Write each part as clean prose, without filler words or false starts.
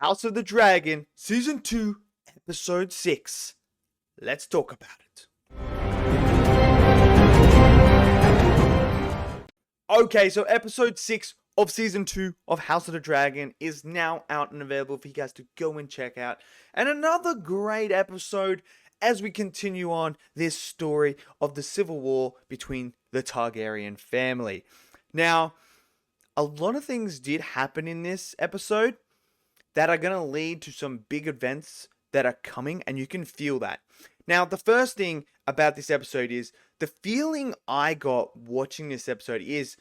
House of the Dragon, Season 2, Episode 6. Let's talk about it. Okay, so Episode 6 of Season 2 of House of the Dragon is now out and available for you guys to go and check out. And another great episode as we continue on this story of the civil war between the Targaryen family. Now, a lot of things did happen in this episode that are going to lead to some big events that are coming, and you can feel that. Now, the first thing about this episode is the feeling I got watching this episode is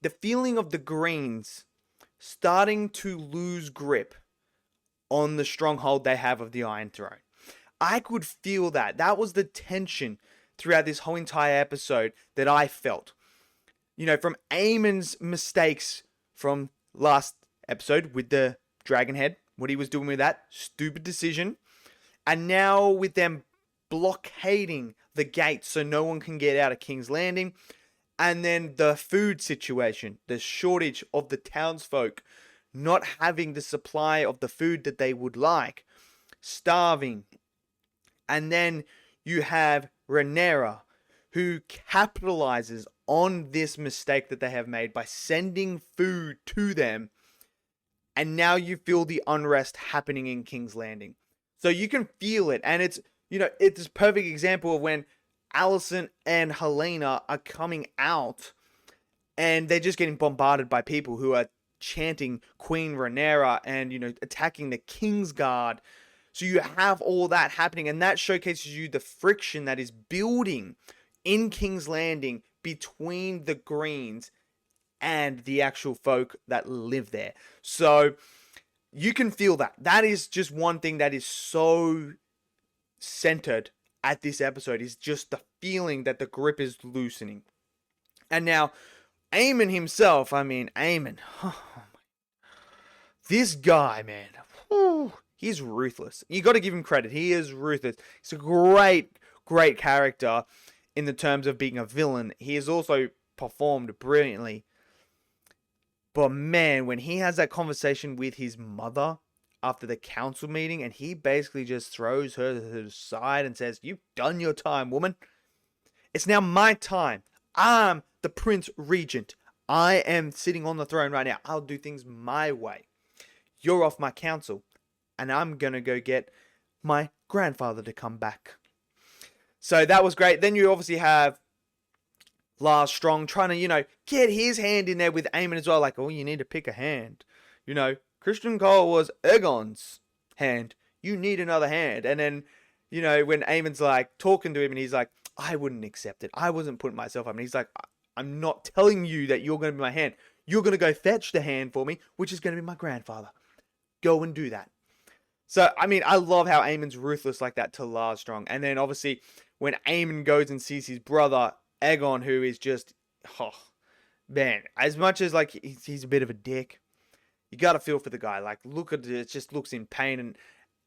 the feeling of the Greens starting to lose grip on the stronghold they have of the Iron Throne. I could feel that. That was the tension throughout this whole entire episode that I felt. You know, from Aemon's mistakes from last episode with the Dragonhead, what he was doing with that stupid decision, and now with them blockading the gates so no one can get out of King's Landing, and then the food situation, the shortage of the townsfolk not having the supply of the food that they would like, starving, and then you have Rhaenyra, who capitalizes on this mistake that they have made by sending food to them. And now you feel the unrest happening in King's Landing. So you can feel it. And it's, you know, it's a perfect example of when Alicent and Helena are coming out and they're just getting bombarded by people who are chanting Queen Rhaenyra and, you know, attacking the King's Guard. So you have all that happening, and that showcases you the friction that is building in King's Landing between the Greens and the actual folk that live there. So you can feel that. That is just one thing that is so centered at this episode, is just the feeling that the grip is loosening. And now, Aemon himself, Aemon, this guy, man, he's ruthless. You got to give him credit. He is ruthless. He's a great character in the terms of being a villain. He has also performed brilliantly. But man, when he has that conversation with his mother after the council meeting, and he basically just throws her to the side and says, "You've done your time, woman. It's now my time. I'm the Prince Regent. I am sitting on the throne right now. I'll do things my way. You're off my council, and I'm going to go get my grandfather to come back." So that was great. Then you obviously have Lars Strong trying to, you know, get his hand in there with Aemon as well. Like, oh, you need to pick a hand. You know, Christian Cole was Aegon's hand. You need another hand. And then, you know, when Aemon's like talking to him and he's like, I wouldn't accept it. I wasn't putting myself up. And he's like, I'm not telling you that you're going to be my hand. You're going to go fetch the hand for me, which is going to be my grandfather. Go and do that. So, I mean, I love how Aemon's ruthless like that to Lars Strong. And then obviously when Aemon goes and sees his brother Aegon, who is just, oh, man, as much as like he's a bit of a dick, you got to feel for the guy. Like, look at it, it just looks in pain, and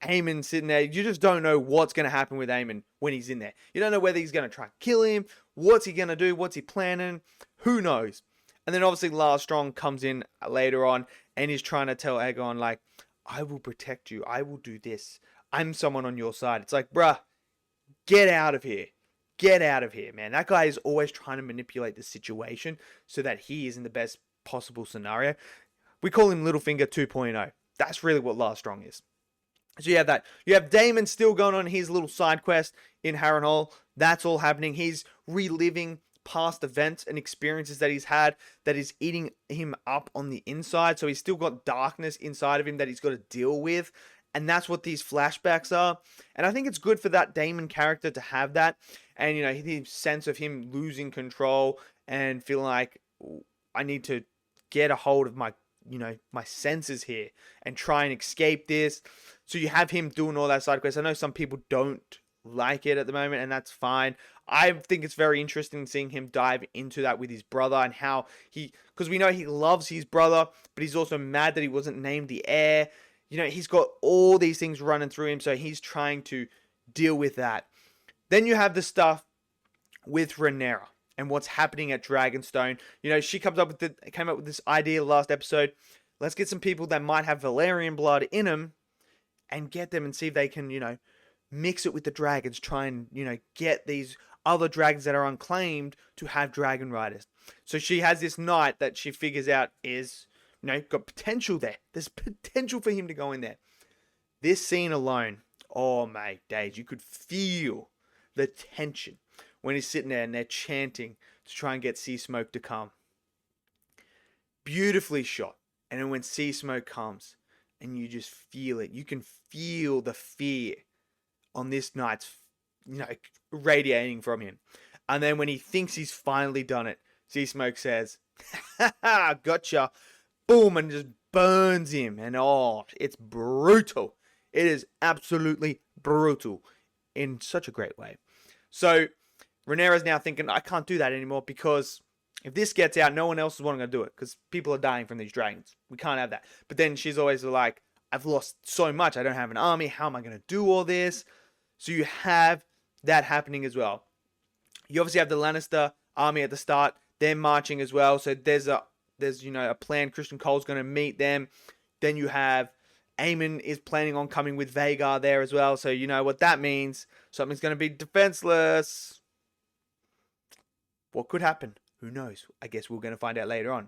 Aemon sitting there, you just don't know what's going to happen with Aemon when he's in there. You don't know whether he's going to try and kill him, what's he going to do, what's he planning, who knows. And then obviously Lars Strong comes in later on, and he's trying to tell Aegon, like, I will protect you, I will do this, I'm someone on your side. It's like, bruh, get out of here. Get out of here, man. That guy is always trying to manipulate the situation so that he is in the best possible scenario. We call him Littlefinger 2.0. That's really what Lars Strong is. So you have that. You have Daemon still going on his little side quest in Harrenhal. That's all happening. He's reliving past events and experiences that he's had that is eating him up on the inside. So he's still got darkness inside of him that he's got to deal with. And that's what these flashbacks are. And I think it's good for that Daemon character to have that. And, you know, the sense of him losing control and feeling like, I need to get a hold of my, you know, my senses here and try and escape this. So you have him doing all that side quest. I know some people don't like it at the moment, and that's fine. I think it's very interesting seeing him dive into that with his brother and how he, because we know he loves his brother, but he's also mad that he wasn't named the heir. You know, he's got all these things running through him, so he's trying to deal with that. Then you have the stuff with Rhaenyra and what's happening at Dragonstone. You know, she came up with this idea last episode. Let's get some people that might have Valyrian blood in them and get them and see if they can, mix it with the dragons. Try and, get these other dragons that are unclaimed to have dragon riders. So she has this knight that she figures out is, got potential there. There's potential for him to go in there. This scene alone, oh my days, you could feel the tension when he's sitting there and they're chanting to try and get Sea Smoke to come. Beautifully shot. And then when Sea Smoke comes and you just feel it, you can feel the fear on this knight's, radiating from him. And then when he thinks he's finally done it, Sea Smoke says, "Ha ha, gotcha." Boom, and just burns him. And oh, it's brutal. It is absolutely brutal in such a great way. So Rhaenyra's now thinking, I can't do that anymore, because if this gets out, no one else is wanting to do it, because people are dying from these dragons. We can't have that. But then she's always like, I've lost so much. I don't have an army. How am I going to do all this? So you have that happening as well. You obviously have the Lannister army at the start. They're marching as well. So there's a plan. Christian Cole's going to meet them. Then you have Aemon is planning on coming with Vhagar there as well. So you know what that means. Something's going to be defenseless. What could happen? Who knows? I guess we're going to find out later on.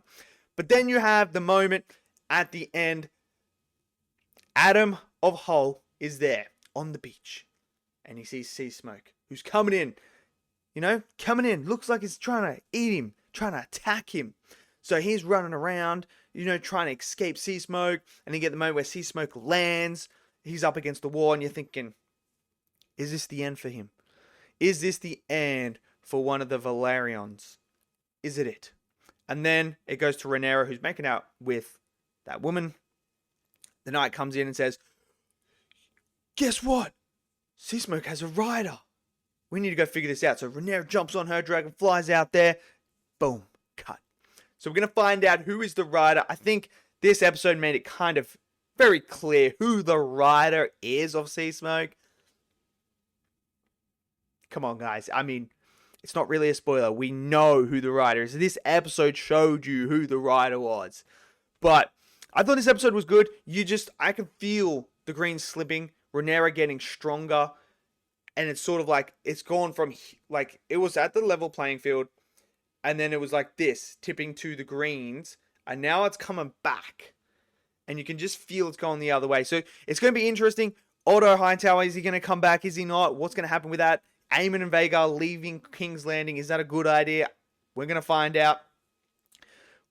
But then you have the moment at the end. Adam of Hull is there on the beach. And he sees Sea Smoke, who's coming in. Looks like he's trying to eat him, trying to attack him. So he's running around, trying to escape Sea Smoke. And you get the moment where Sea Smoke lands. He's up against the wall, and you're thinking, is this the end for him? Is this the end for one of the Velaryons? Is it? And then it goes to Rhaenyra, who's making out with that woman. The knight comes in and says, guess what? Sea Smoke has a rider. We need to go figure this out. So Rhaenyra jumps on her dragon, flies out there. Boom. Cut. So we're going to find out who is the rider. I think this episode made it kind of very clear who the rider is of Sea Smoke. Come on, guys. I mean, it's not really a spoiler. We know who the rider is. This episode showed you who the rider was. But I thought this episode was good. I can feel the green slipping. Rhaenyra getting stronger. And it's sort of like, it's gone from, like, it was at the level playing field. And then it was like this, tipping to the greens. And now it's coming back. And you can just feel it's going the other way. So it's going to be interesting. Otto Hightower, is he going to come back? Is he not? What's going to happen with that? Aemon and Vhagar leaving King's Landing. Is that a good idea? We're going to find out.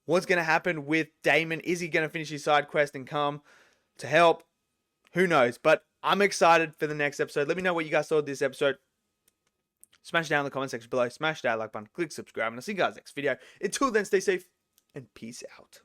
What's going to happen with Daemon? Is he going to finish his side quest and come to help? Who knows? But I'm excited for the next episode. Let me know what you guys thought of this episode. Smash down in the comment section below. Smash that like button. Click subscribe. And I'll see you guys next video. Until then, stay safe and peace out.